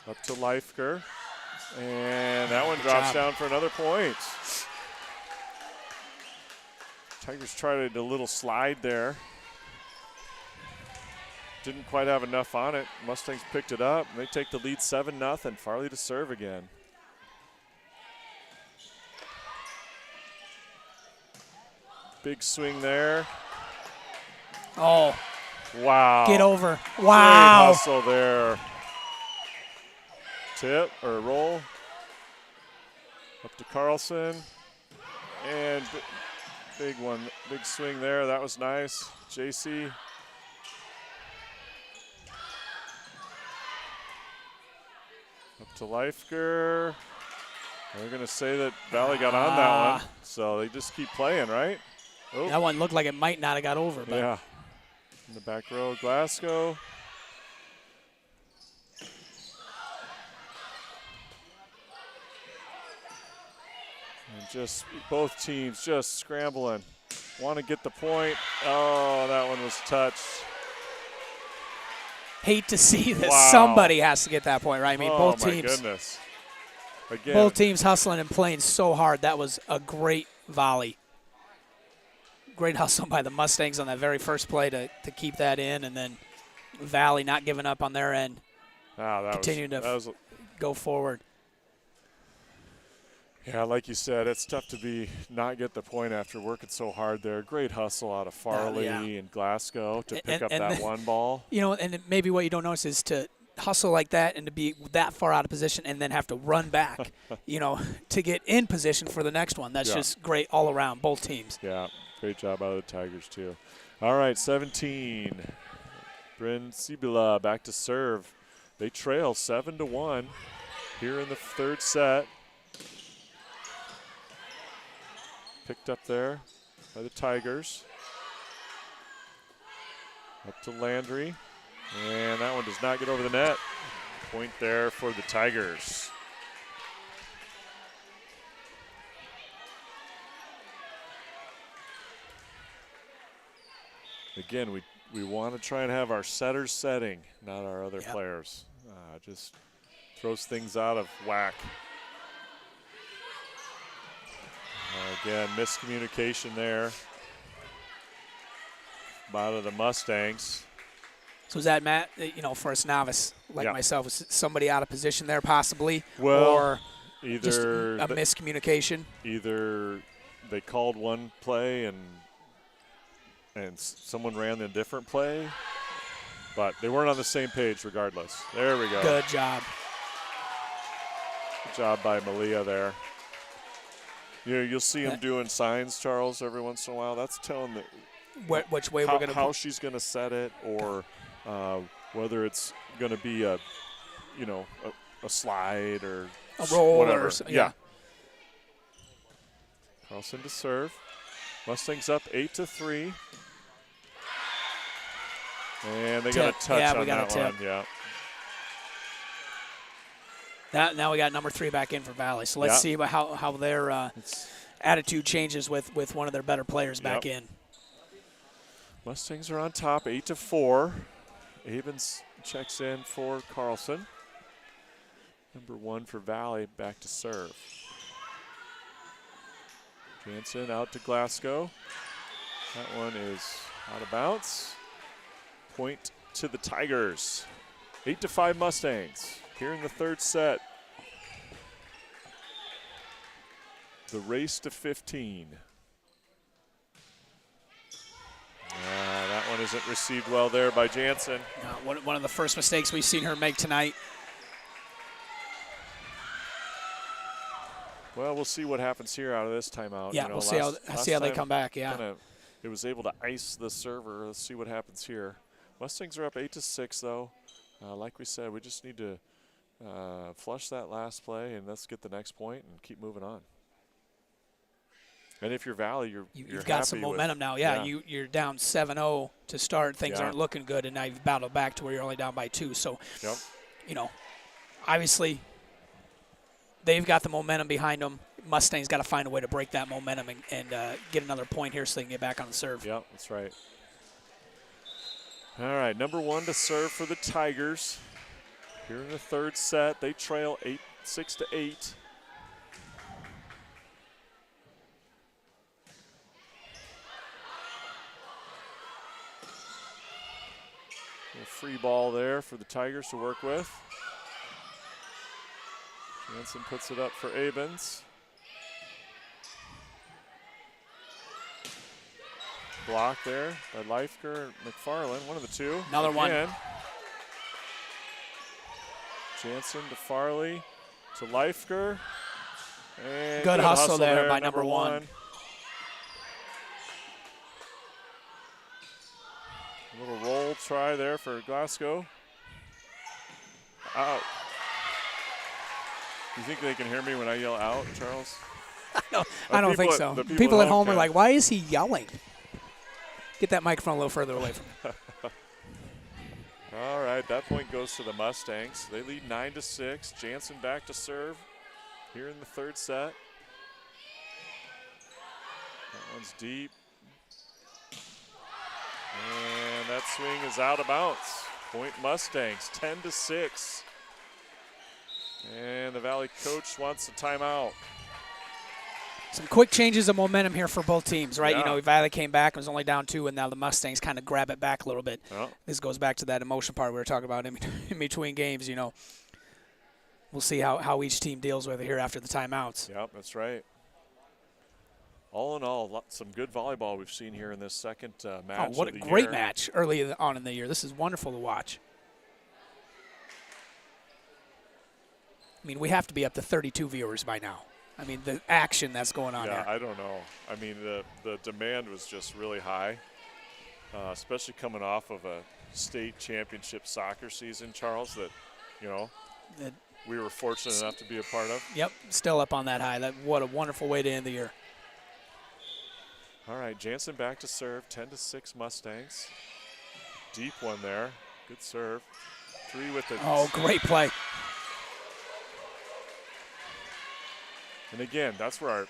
Up to Leifker. And that one drops down for another point. Tigers tried a little slide there. Didn't quite have enough on it. Mustangs picked it up. They take the lead 7-0. Farley to serve again. Big swing there. Oh. Wow. Get over. Wow. Great hustle there. Tip or roll. Up to Carlson. And big one. Big swing there. That was nice. JC. Up to Leifker. They're going to say that Valley got on that one. So they just keep playing, right? Oh. That one looked like it might not have got over. But. Yeah. In the back row, Glasgow. And just both teams just scrambling. Want to get the point. Oh, that one was touched. Hate to see this. Wow. Somebody has to get that point, right? I mean, both teams. Oh, my goodness. Again. Both teams hustling and playing so hard. That was a great volley. Great hustle by the Mustangs on that very first play to keep that in, and then Valley not giving up on their end. Continuing to go forward. Yeah, like you said, it's tough to not get the point after working so hard there. Great hustle out of Farley and Glasgow to pick up that one ball. And maybe what you don't notice is to hustle like that and to be that far out of position and then have to run back, to get in position for the next one. That's just great all around, both teams. Yeah, great job out of the Tigers, too. All right, 17. Bryn Sibila back to serve. They trail 7-1 here in the third set. Picked up there by the Tigers. Up to Landry. And that one does not get over the net. Point there for the Tigers. Again, we want to try and have our setters setting, not our other players. Just throws things out of whack. Again, miscommunication there by the Mustangs. So is that, Matt, for us novice like myself, was somebody out of position there possibly? Well, or either just a miscommunication? Either they called one play and someone ran a different play, but they weren't on the same page regardless. There we go. Good job. Good job by Malia there. You'll see him doing signs, Charles, every once in a while. That's telling which way we're going to how she's going to set it, or whether it's going to be a slide or a roll whatever. Yeah. Carlson to serve. Mustangs up 8-3. And they got a touch on that one. Yeah. Now we got number 3 back in for Valley. So let's see how their attitude changes with one of their better players back in. Mustangs are on top, 8-4. Avens checks in for Carlson. Number 1 for Valley back to serve. Jansen out to Glasgow. That one is out of bounds. Point to the Tigers. 8-5 Mustangs. Here in the third set. The race to 15. That one isn't received well there by Jansen. One of the first mistakes we've seen her make tonight. Well, we'll see what happens here out of this timeout. Yeah, we'll see how they come back. Yeah, it was able to ice the server. Let's see what happens here. Mustangs are up 8-6 though. Like we said, we just need to flush that last play and let's get the next point and keep moving on. And if you're Valley, you've got some momentum now. Yeah, you're down 7-0 to start. Things aren't looking good, and now you've battled back to where you're only down by 2. So, obviously, they've got the momentum behind them. Mustangs got to find a way to break that momentum and get another point here so they can get back on the serve. Yep, that's right. All right, number 1 to serve for the Tigers. Here in the third set, they trail 6-8. A free ball there for the Tigers to work with. Jansen puts it up for Abens. Block there by Leifker and McFarland, one of the two. Another one. Jansen to Farley to Leifker. And good hustle there by number 1. A little roll try there for Glasgow. Out. You think they can hear me when I yell out, Charles? I don't think so. People at home are like, why is he yelling? Get that microphone a little further away from me. All right, that point goes to the Mustangs. They lead 9-6. Jansen back to serve here in the third set. That one's deep. And that swing is out of bounds. Point Mustangs, 10-6. And the Valley coach wants a timeout. Some quick changes of momentum here for both teams, right? Yeah. Valley came back and was only down 2, and now the Mustangs kind of grab it back a little bit. Oh. This goes back to that emotion part we were talking about in between games, We'll see how each team deals with it here after the timeouts. Yep, that's right. All in all, some good volleyball we've seen here in this second match. What a great match early on in the year. This is wonderful to watch. I mean, we have to be up to 32 viewers by now. I mean, the action that's going on here. Yeah, I don't know. I mean, the demand was just really high, especially coming off of a state championship soccer season, Charles, that we were fortunate enough to be a part of. Yep, still up on that high. What a wonderful way to end the year. All right, Jansen back to serve, 10-6 Mustangs. Deep one there, good serve. 3 with the. Oh, great play. And again, that's where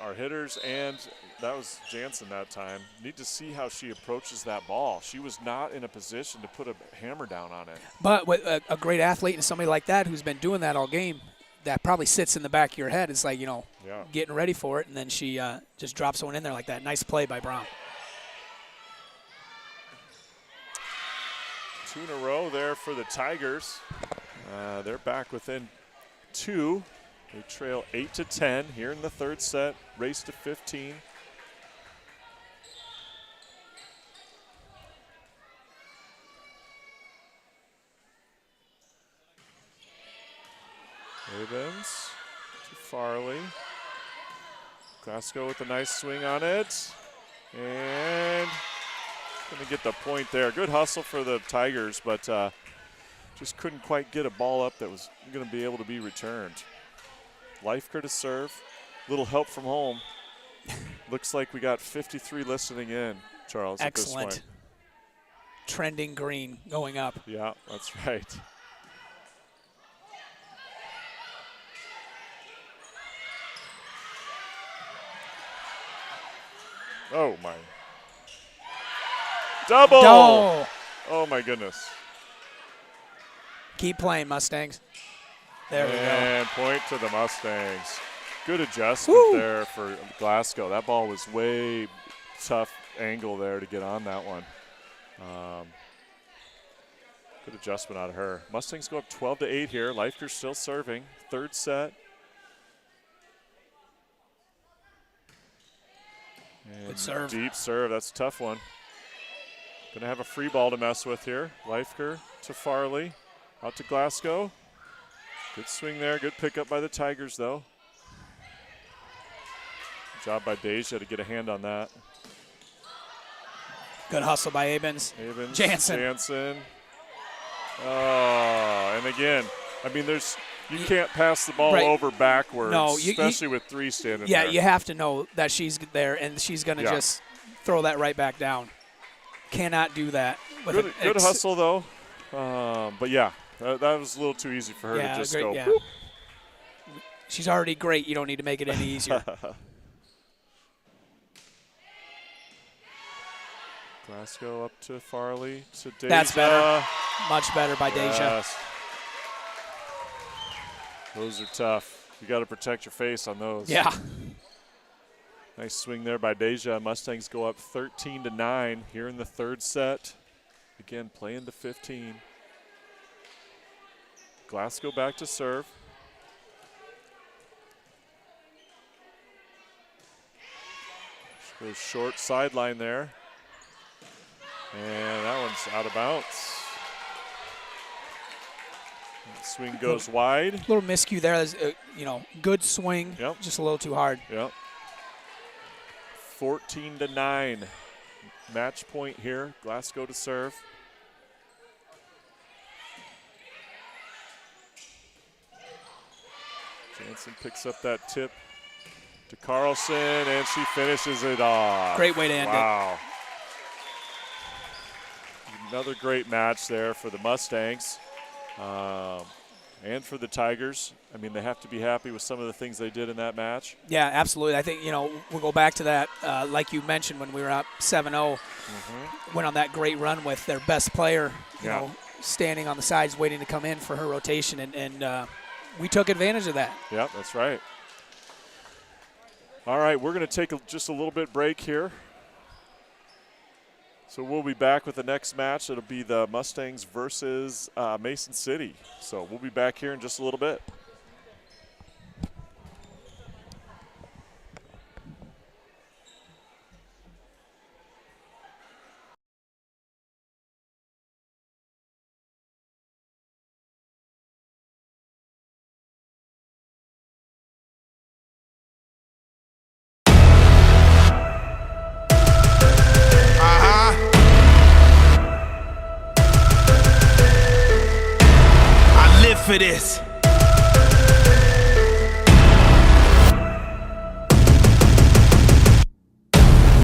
our hitters, and that was Jansen that time, need to see how she approaches that ball. She was not in a position to put a hammer down on it. But with a great athlete and somebody like that who's been doing that all game, that probably sits in the back of your head. It's like, getting ready for it, and then she just drops one in there like that. Nice play by Brown. 2 in a row there for the Tigers. They're back within 2. They trail 8-10 here in the third set. Race to 15. Avens to Farley. Glasgow with a nice swing on it. And going to get the point there. Good hustle for the Tigers, but just couldn't quite get a ball up that was going to be able to be returned. Leifker to serve. Little help from home. Looks like we got 53 listening in, Charles. Excellent. At this point. trending green going up. Yeah, that's right. Oh, my. Double! Oh, Oh, my goodness. keep playing, Mustangs. There we go. And point to the Mustangs. Good adjustment there for Glasgow. That ball was way tough angle there to get on that one. Good adjustment out of her. Mustangs go up 12-8 here. Leifker's still serving. Third set. And Good serve. Deep serve. That's a tough one. Going to have a free ball to mess with here. Leifker to Farley. Out to Glasgow. Good swing there. Good pickup by the Tigers, though. Good job by Deja to get a hand on that. Good hustle by Abens. Jansen. Oh, and again, I mean, you can't pass the ball over backwards, especially with three standing there. Yeah, you have to know that she's there, and she's going to just throw that right back down. Cannot do that. Good hustle, though. But, yeah, that was a little too easy for her to just go. Yeah. She's already great. You don't need to make it any easier. Glasgow up to Farley to Deja. That's better. Much better by Deja. Yes. Those are tough. You got to protect your face on those. Yeah. Nice swing there by Deja. Mustangs go up 13-9 here in the third set. Again, playing to 15. Glasgow back to serve. Goes short sideline there. And that one's out of bounds. That swing goes wide. A little miscue there. Good swing. Yep. Just a little too hard. Yep. 14-9. Match point here. Glasgow to serve. Jansen picks up that tip to Carlson, and she finishes it off. Great way to end it. Wow. Another great match there for the Mustangs and for the Tigers. I mean, they have to be happy with some of the things they did in that match. Yeah, absolutely. I think, we'll go back to that, like you mentioned, when we were up 7-0, went on that great run with their best player, you know, standing on the sides waiting to come in for her rotation, and we took advantage of that. Yep, that's right. All right, we're going to take just a little bit break here. So we'll be back with the next match. It'll be the Mustangs versus Mason City. So we'll be back here in just a little bit. For this.